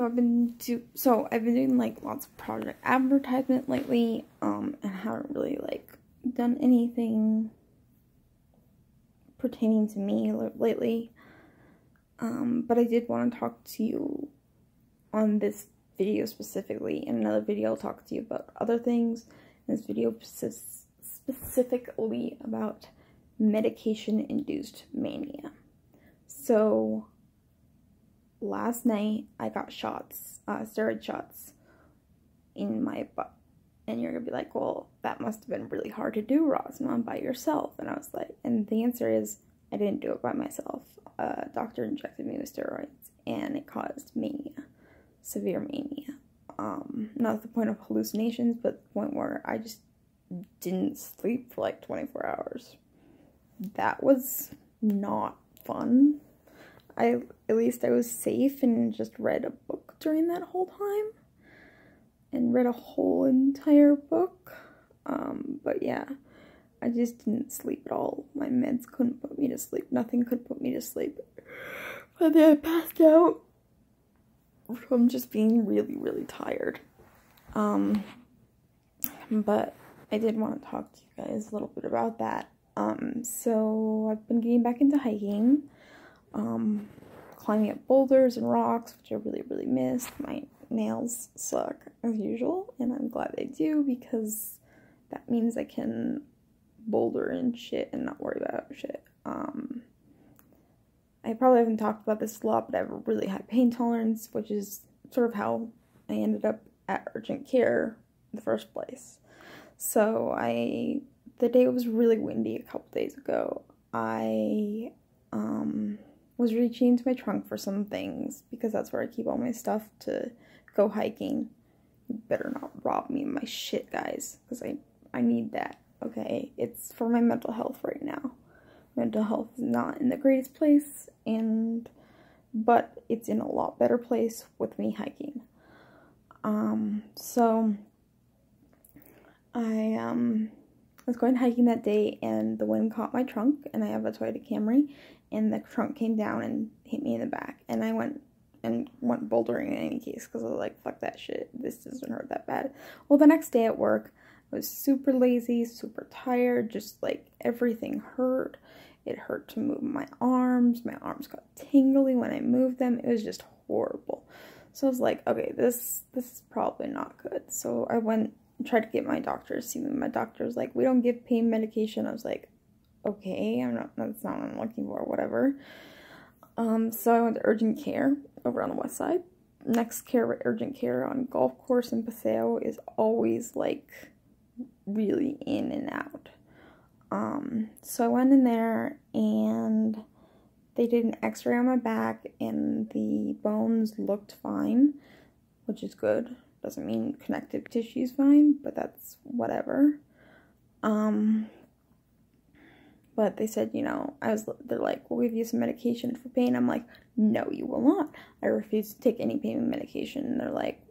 I've been doing like lots of project advertisement lately, and haven't really like done anything pertaining to me lately. But I did want to talk to you on this video specifically. In another video, I'll talk to you about other things. In this video, specifically about medication-induced mania. So, last night, I got shots, steroid shots in my butt. And you're gonna be like, well, that must have been really hard to do, Rosma, by yourself. And I was like, and the answer is, I didn't do it by myself. A doctor injected me with steroids, and it caused mania. Severe mania. Not the point of hallucinations, but the point where I just didn't sleep for like 24 hours. That was not fun. At least I was safe and just read a book during that whole time. And read a whole entire book. But yeah, I just didn't sleep at all. My meds couldn't put me to sleep. Nothing could put me to sleep. But then I passed out from just being really, really tired. But I did want to talk to you guys a little bit about that. So I've been getting back into hiking, climbing up boulders and rocks, which I really, really missed. My nails suck as usual, and I'm glad they do, because that means I can boulder and shit and not worry about shit. I probably haven't talked about this a lot, but I have a really high pain tolerance, which is sort of how I ended up at urgent care in the first place. So the day it was really windy a couple days ago, I was reaching into my trunk for some things, because that's where I keep all my stuff to go hiking. You better not rob me of my shit, guys, because I need that, okay? It's for my mental health right now. Mental health is not in the greatest place, but it's in a lot better place with me hiking. So I was going hiking that day, and the wind caught my trunk, and I have a Toyota Camry, and the trunk came down and hit me in the back, and I went bouldering in any case, because I was like, fuck that shit, this doesn't hurt that bad. Well, the next day at work, I was super lazy, super tired, just like everything hurt. It hurt to move my arms got tingly when I moved them. It was just horrible. So I was like, okay, this is probably not good. So I went and tried to get my doctor to see me. My doctor was like, we don't give pain medication. I was like, okay, that's not what I'm looking for, whatever. So I went to urgent care over on the west side. Next urgent care on golf course in Paseo is always like really in and out. So I went in there, and they did an x-ray on my back, and the bones looked fine, which is good. Doesn't mean connective tissue is fine, but that's whatever. But they said, they're like, we'll give you some medication for pain. I'm like, no, you will not. I refuse to take any pain medication. And they're like,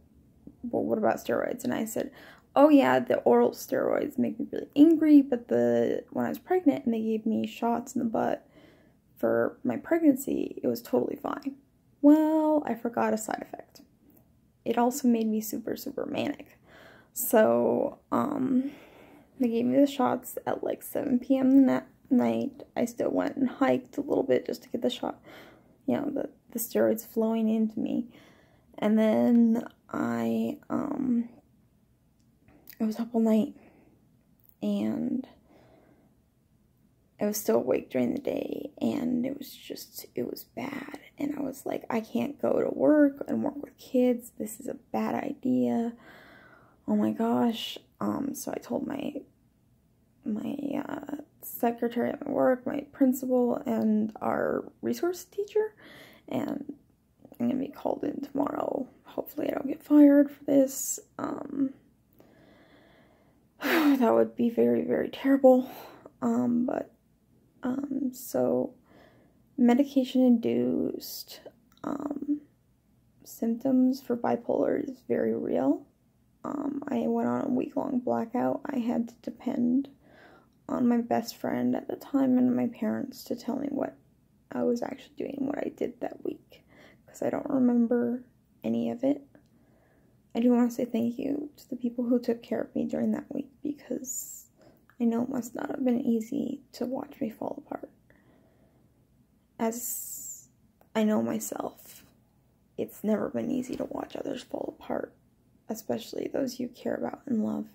well, what about steroids? And I said, oh yeah, the oral steroids make me really angry, but when I was pregnant and they gave me shots in the butt for my pregnancy, it was totally fine. Well, I forgot a side effect. It also made me super, super manic. So, they gave me the shots at like 7 p.m. that night. I still went and hiked a little bit just to get the shot, the steroids flowing into me. And then I was up all night, and I was still awake during the day, and it was bad. And I was like, I can't go to work and work with kids. This is a bad idea. Oh my gosh. So I told my secretary at my work, my principal, and our resource teacher, and I'm gonna be called in tomorrow. Hopefully I don't get fired for this. That would be very, very terrible. So medication-induced symptoms for bipolar is very real. I went on a week-long blackout. I had to depend on my best friend at the time and my parents to tell me what I was actually doing, what I did that week, because I don't remember any of it. I do want to say thank you to the people who took care of me during that week, because I know it must not have been easy to watch me fall apart. As I know myself, it's never been easy to watch others fall apart, especially those you care about and love.